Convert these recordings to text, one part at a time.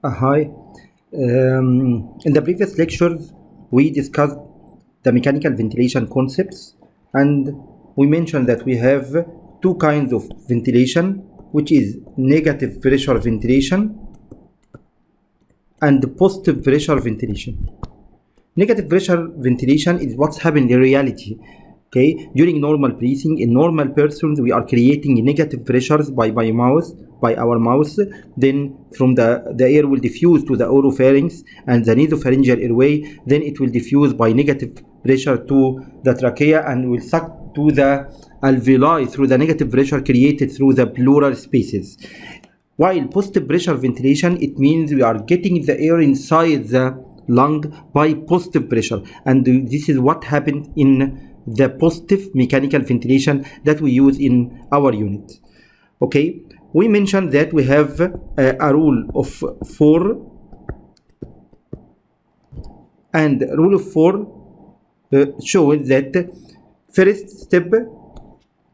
Hi. In the previous lectures, we discussed the mechanical ventilation concepts, and we mentioned that we have two kinds of ventilation, which is negative pressure ventilation and positive pressure ventilation. Negative pressure ventilation is what's happened in reality. Okay, during normal breathing, in normal persons, we are creating negative pressures by our mouth. Then from the air will diffuse to the oropharynx and the nasopharyngeal airway. Then it will diffuse by negative pressure to the trachea and will suck to the alveoli through the negative pressure created through the pleural spaces. While positive pressure ventilation, it means we are getting the air inside the lung by positive pressure, and this is what happened in the positive mechanical ventilation that we use in our unit. Okay, we mentioned that we have a rule of 4, and rule of 4 shows that first step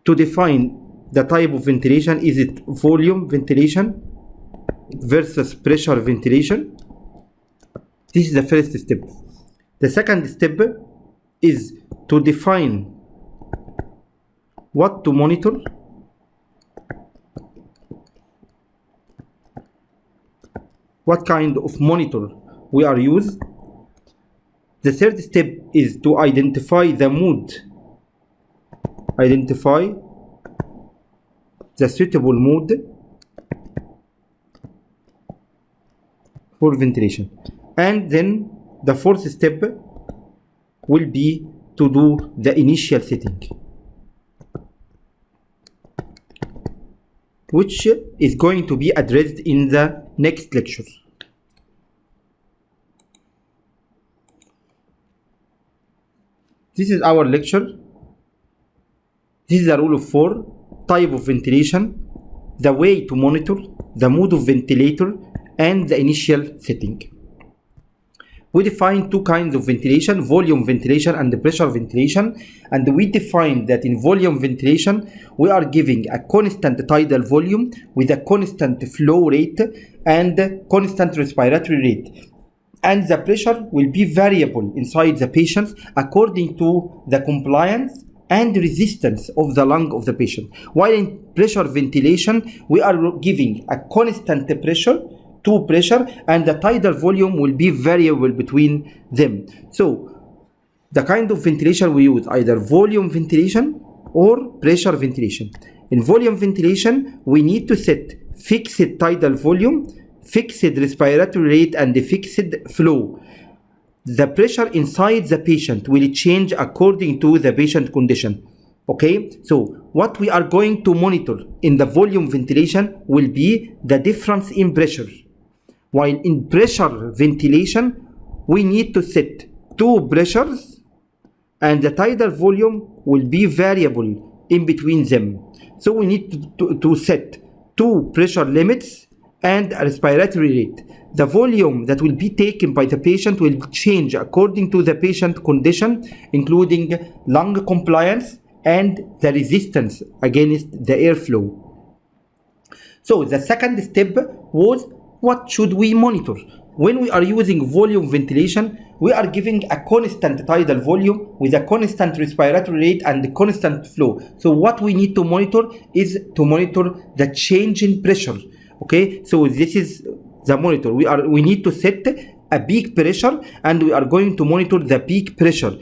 to define the type of ventilation, is it volume ventilation versus pressure ventilation. This is the first step. The second step is to define what to monitor, what kind of monitor we are using. The third step is to identify the mood, identify the suitable mood for ventilation. And then the fourth step will be to do the initial setting, which is going to be addressed in the next lecture. This is our lecture. This is the rule of 4, type of ventilation, the way to monitor, the mode of ventilator, and the initial setting. We define two kinds of ventilation, volume ventilation and pressure ventilation, and we define that in volume ventilation we are giving a constant tidal volume with a constant flow rate and constant respiratory rate, and the pressure will be variable inside the patient according to the compliance and resistance of the lung of the patient. While in pressure ventilation we are giving a constant pressure to pressure, and the tidal volume will be variable between them. So the kind of ventilation we use, either volume ventilation or pressure ventilation. In volume ventilation we need to set fixed tidal volume, fixed respiratory rate, and fixed flow. The pressure inside the patient will change according to the patient condition. Okay, so what we are going to monitor in the volume ventilation will be the difference in pressure. While in pressure ventilation, we need to set two pressures, and the tidal volume will be variable in between them. So we need to set two pressure limits and a respiratory rate. The volume that will be taken by the patient will change according to the patient condition, including lung compliance and the resistance against the airflow. So the second step was, what should we monitor? When we are using volume ventilation, we are giving a constant tidal volume with a constant respiratory rate and a constant flow. So what we need to monitor is to monitor the change in pressure. Okay, so this is the monitor. We need to set a peak pressure, and we are going to monitor the peak pressure,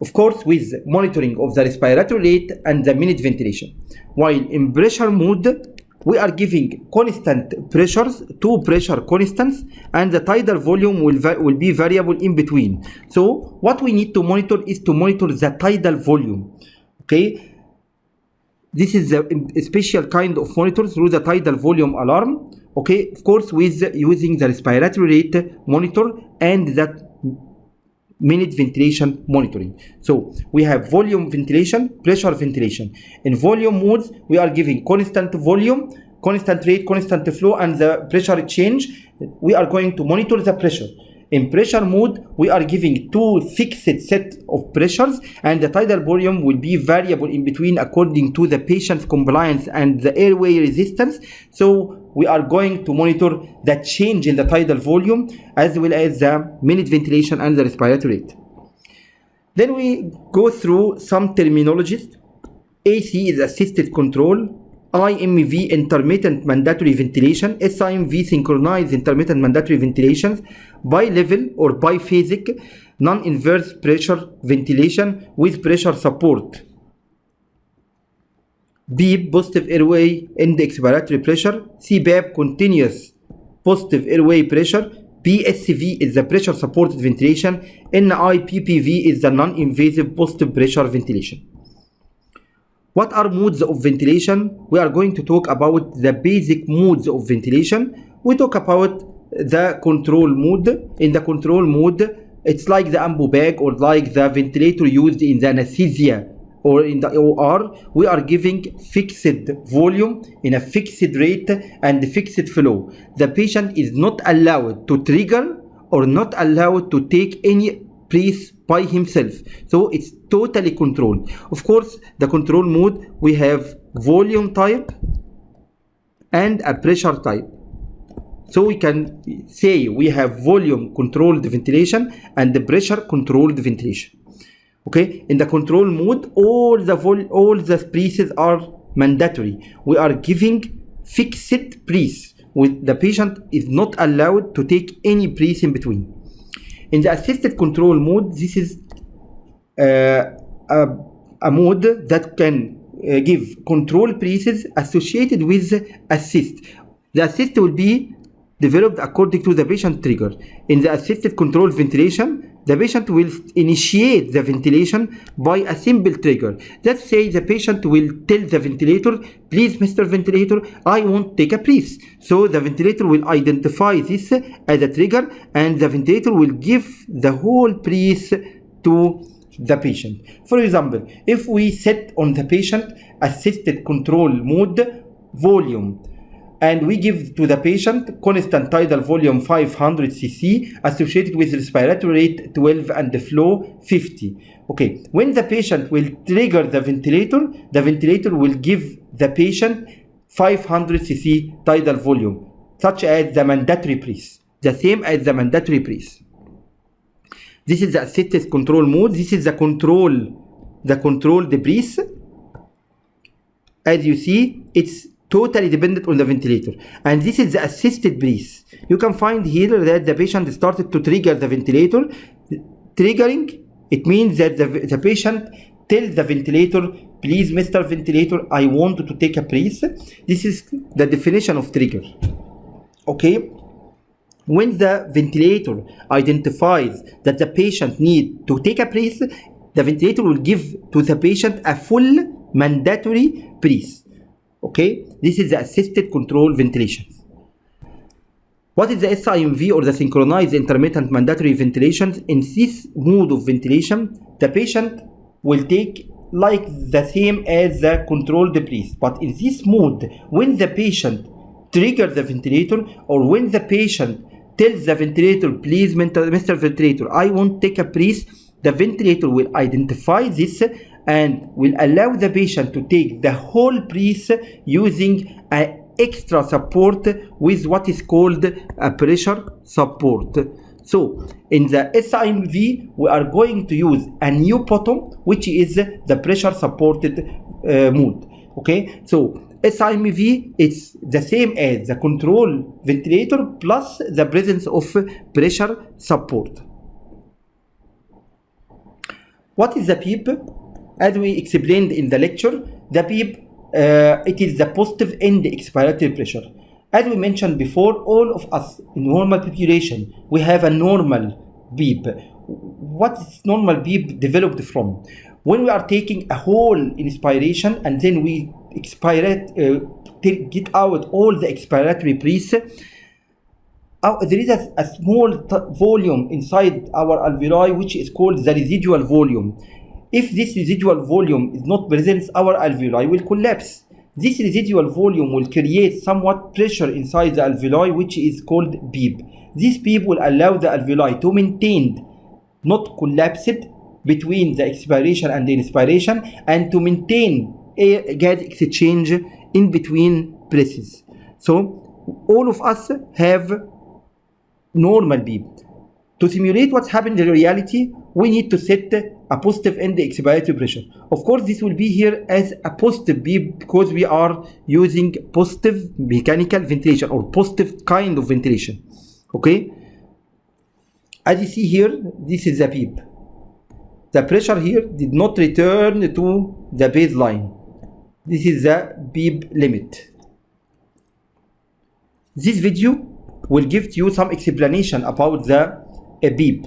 of course with monitoring of the respiratory rate and the minute ventilation. While in pressure mode, we are giving constant pressures, two pressure constants, and the tidal volume will be variable in between. So what we need to monitor is to monitor the tidal volume. Okay, this is a special kind of monitor through the tidal volume alarm. Okay, of course with using the respiratory rate monitor and that minute ventilation monitoring. So we have volume ventilation, pressure ventilation. In volume modes, we are giving constant volume, constant rate, constant flow, and the pressure change. We are going to monitor the pressure. In pressure mode, we are giving two fixed set of pressures, and the tidal volume will be variable in between according to the patient's compliance and the airway resistance. So we are going to monitor the change in the tidal volume as well as the minute ventilation and the respiratory rate. Then we go through some terminologies. AC is assisted control, IMV intermittent mandatory ventilation, SIMV synchronized intermittent mandatory ventilations, bi-level or biphasic non-inverse pressure ventilation with pressure support, PEEP positive airway end expiratory pressure, CPAP continuous positive airway pressure, PSV is the pressure supported ventilation, NIPPV is the non-invasive positive pressure ventilation. What are modes of ventilation? We are going to talk about the basic modes of ventilation. We talk about the control mode. In the control mode, it's like the ambu bag or like the ventilator used in the anesthesia or in the OR. We are giving fixed volume in a fixed rate and fixed flow. The patient is not allowed to trigger or not allowed to take any breath by himself. So it's totally controlled. Of course, the control mode, we have volume type and a pressure type. So we can say we have volume controlled ventilation and the pressure controlled ventilation. Okay, in the control mode, all the breaths are mandatory. We are giving fixed breath. The patient is not allowed to take any breath in between. In the assisted control mode, this is a mode that can give control breaths associated with assist. The assist will be developed according to the patient trigger. In the assisted control ventilation, the patient will initiate the ventilation by a simple trigger. Let's say the patient will tell the ventilator, please Mr. Ventilator, I want to take a breath. So the ventilator will identify this as a trigger and the ventilator will give the whole breath to the patient. For example, if we set on the patient assisted control mode volume, and we give to the patient constant tidal volume 500 cc associated with respiratory rate 12 and the flow 50. Okay, when the patient will trigger the ventilator will give the patient 500 cc tidal volume, such as the mandatory breath, the same as the mandatory breath. This is the assisted control mode. This is the controlled breath. As you see, it's totally dependent on the ventilator, and this is the assisted breath. You can find here that the patient started to trigger the ventilator. Triggering, it means that the patient tells the ventilator, please Mr. Ventilator, I want to take a breath. This is the definition of trigger. Okay, when the ventilator identifies that the patient needs to take a breath, the ventilator will give to the patient a full mandatory breath. Okay, this is the assisted control ventilation. What is the SIMV or the synchronized intermittent mandatory ventilation? In this mode of ventilation, the patient will take like the same as the controlled breath. But in this mode, when the patient triggers the ventilator or when the patient tells the ventilator, please Mr. Ventilator, I want to take a breath, the ventilator will identify this and will allow the patient to take the whole breath using an extra support with what is called a pressure support. So in the SIMV, we are going to use a new bottom, which is the pressure supported mode. Okay, so SIMV, it's the same as the control ventilator plus the presence of pressure support. What is the PEEP? As we explained in the lecture, the PEEP, it is the positive end expiratory pressure. As we mentioned before, all of us in normal population, we have a normal PEEP. What is normal PEEP developed from? When we are taking a whole inspiration and then we expirate, get out all the expiratory breath, there is a small volume inside our alveoli which is called the residual volume. If this residual volume is not present, our alveoli will collapse. This residual volume will create somewhat pressure inside the alveoli, which is called PEEP. This PEEP will allow the alveoli to maintain, not collapsed between the expiration and the inspiration, and to maintain air gas exchange in between breaths. So all of us have normal PEEP. To simulate what's happened in reality, we need to set a positive end expiratory pressure. Of course, this will be here as a positive PEEP because we are using positive mechanical ventilation or positive kind of ventilation. Okay? As you see here, this is the PEEP. The pressure here did not return to the baseline. This is the PEEP limit. This video will give you some explanation about the PEEP.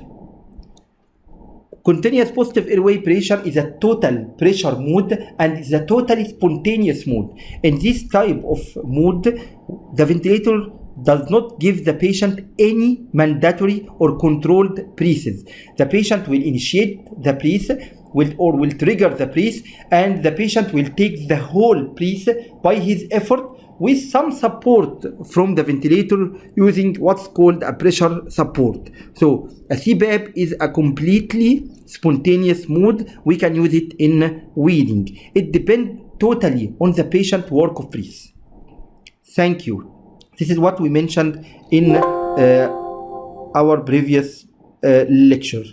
Continuous positive airway pressure is a total pressure mode and is a totally spontaneous mode. In this type of mode, the ventilator does not give the patient any mandatory or controlled breaths. The patient will initiate the breath will trigger the breath, and the patient will take the whole breath by his effort with some support from the ventilator using what's called a pressure support. So a CPAP is a completely spontaneous mode. We can use it in weaning. It depends totally on the patient work of breath. Thank you. This is what we mentioned in our previous lecture.